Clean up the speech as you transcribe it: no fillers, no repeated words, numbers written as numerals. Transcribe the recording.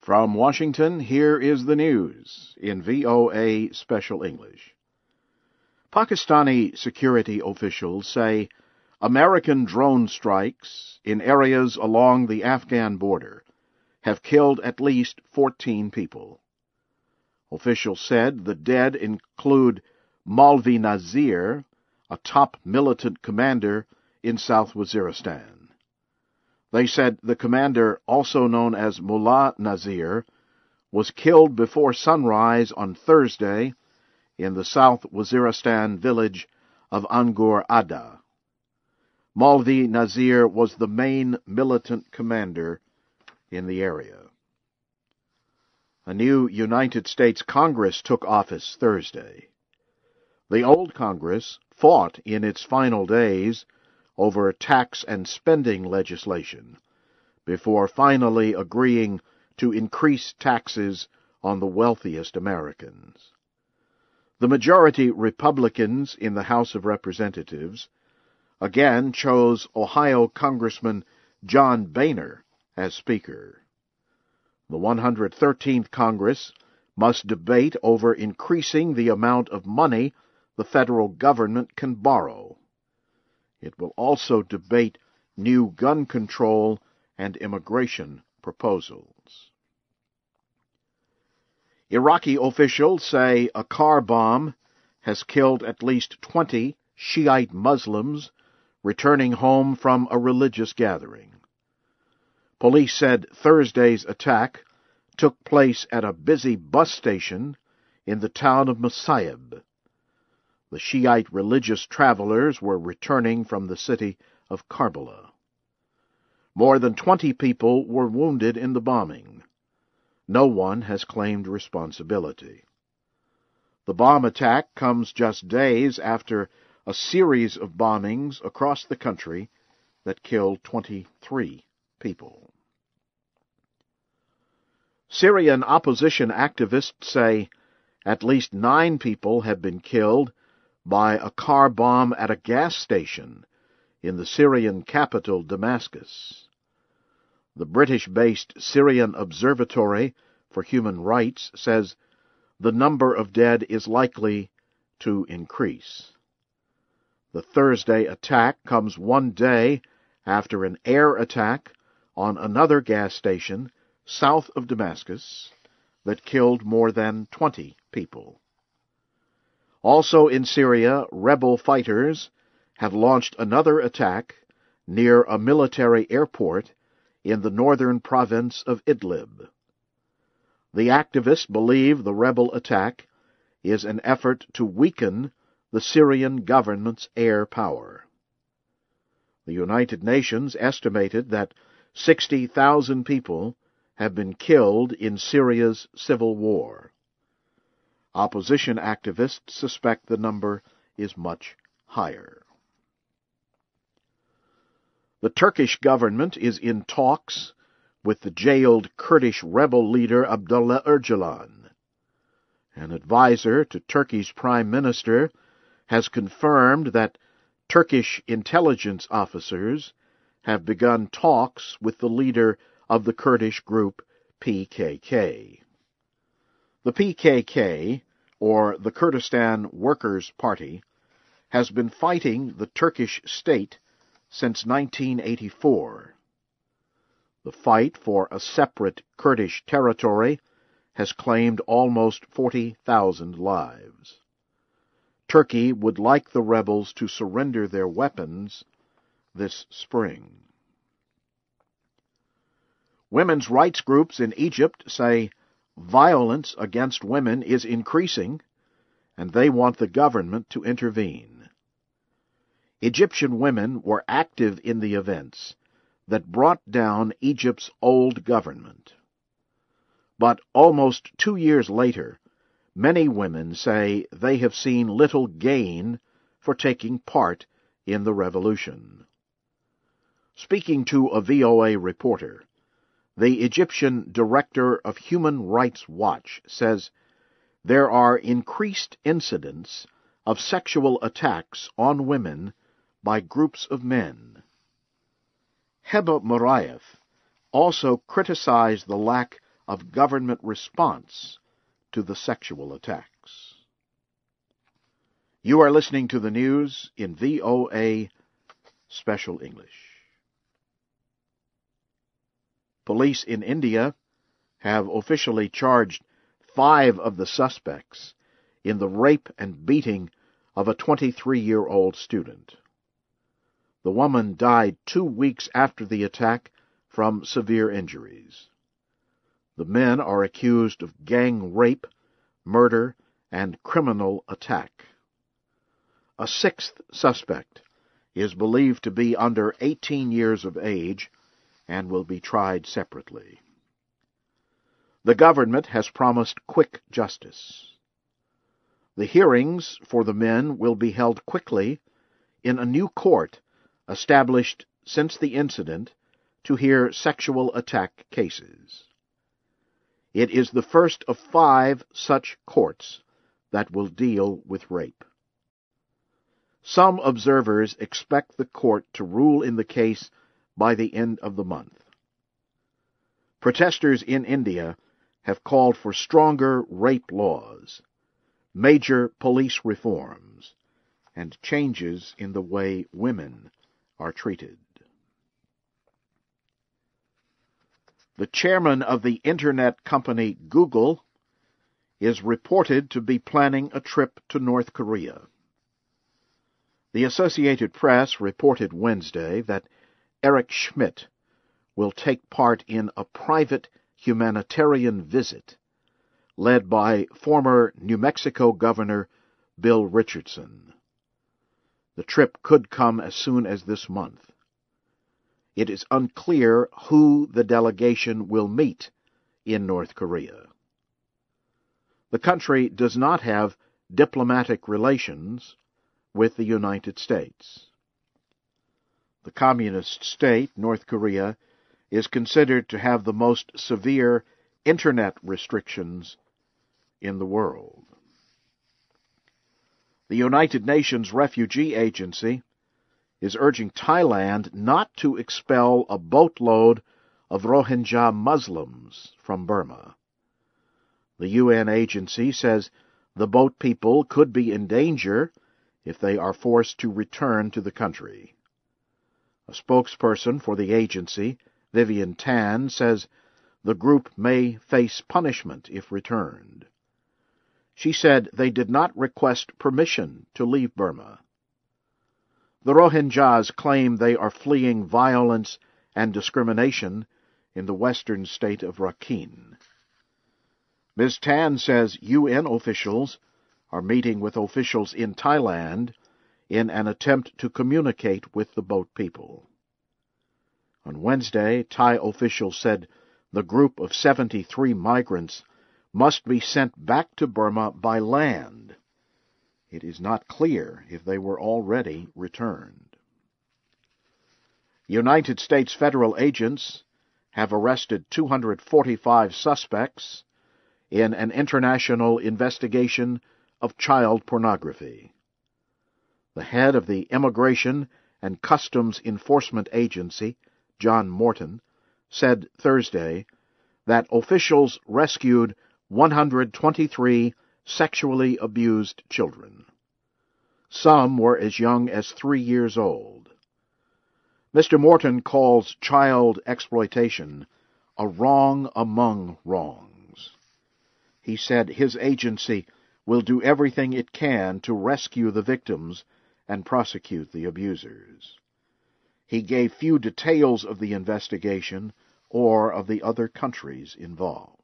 From Washington, here is the news in VOA Special English. Pakistani security officials say American drone strikes in areas along the Afghan border have killed at least 14 people. Officials said the dead include Maulvi Nazir, a top militant commander in South Waziristan. They said the commander, also known as Mullah Nazir, was killed before sunrise on Thursday in the South Waziristan village of Angoor Adda. Maulvi Nazir was the main militant commander in the area. A new United States Congress took office Thursday. The old Congress fought in its final days over tax and spending legislation before finally agreeing to increase taxes on the wealthiest Americans. The majority Republicans in the House of Representatives again chose Ohio Congressman John Boehner as Speaker. The 113th Congress must debate over increasing the amount of money the federal government can borrow. It will also debate new gun control and immigration proposals. Iraqi officials say a car bomb has killed at least 20 Shiite Muslims returning home from a religious gathering. Police said Thursday's attack took place at a busy bus station in the town of Musayib. The Shiite religious travelers were returning from the city of Karbala. More than 20 people were wounded in the bombing. No one has claimed responsibility. The bomb attack comes just days after a series of bombings across the country that killed 23 people. Syrian opposition activists say at least 9 people have been killed by a car bomb at a gas station in the Syrian capital, Damascus. The British-based Syrian Observatory for Human Rights says the number of dead is likely to increase. The Thursday attack comes one day after an air attack on another gas station south of Damascus that killed more than 20 people. Also in Syria, rebel fighters have launched another attack near a military airport in the northern province of Idlib. The activists believe the rebel attack is an effort to weaken the Syrian government's air power. The United Nations estimated that 60,000 people have been killed in Syria's civil war. Opposition activists suspect the number is much higher. The Turkish government is in talks with the jailed Kurdish rebel leader Abdullah Öcalan. An advisor to Turkey's prime minister has confirmed that Turkish intelligence officers have begun talks with the leader of the Kurdish group PKK. The PKK, or the Kurdistan Workers' Party, has been fighting the Turkish state since 1984. The fight for a separate Kurdish territory has claimed almost 40,000 lives. Turkey would like the rebels to surrender their weapons this spring. Women's rights groups in Egypt say violence against women is increasing, and they want the government to intervene. Egyptian women were active in the events that brought down Egypt's old government. But almost 2 years later, many women say they have seen little gain for taking part in the revolution. Speaking to a VOA reporter, the Egyptian Director of Human Rights Watch says there are increased incidents of sexual attacks on women by groups of men. Heba Morayev also criticized the lack of government response to the sexual attacks. You are listening to the news in VOA Special English. Police in India have officially charged 5 of the suspects in the rape and beating of a 23-year-old student. The woman died 2 weeks after the attack from severe injuries. The men are accused of gang rape, murder, and criminal attack. A 6th suspect is believed to be under 18 years of age and will be tried separately. The government has promised quick justice. The hearings for the men will be held quickly in a new court established since the incident to hear sexual attack cases. It is the first of 5 such courts that will deal with rape. Some observers expect the court to rule in the case by the end of the month. Protesters in India have called for stronger rape laws, major police reforms, and changes in the way women are treated. The chairman of the internet company Google is reported to be planning a trip to North Korea. The Associated Press reported Wednesday that Eric Schmidt will take part in a private humanitarian visit led by former New Mexico Governor Bill Richardson. The trip could come as soon as this month. It is unclear who the delegation will meet in North Korea. The country does not have diplomatic relations with the United States. The communist state, North Korea, is considered to have the most severe internet restrictions in the world. The United Nations Refugee Agency is urging Thailand not to expel a boatload of Rohingya Muslims from Burma. The UN agency says the boat people could be in danger if they are forced to return to the country. A spokesperson for the agency, Vivian Tan, says the group may face punishment if returned. She said they did not request permission to leave Burma. The Rohingyas claim they are fleeing violence and discrimination in the western state of Rakhine. Ms. Tan says UN officials are meeting with officials in Thailand in an attempt to communicate with the boat people. On Wednesday, Thai officials said the group of 73 migrants must be sent back to Burma by land. It is not clear if they were already returned. United States federal agents have arrested 245 suspects in an international investigation of child pornography. The head of the Immigration and Customs Enforcement Agency, John Morton, said Thursday that officials rescued 123 sexually abused children. Some were as young as 3 years old. Mr. Morton calls child exploitation a wrong among wrongs. He said his agency will do everything it can to rescue the victims and prosecute the abusers. He gave few details of the investigation or of the other countries involved.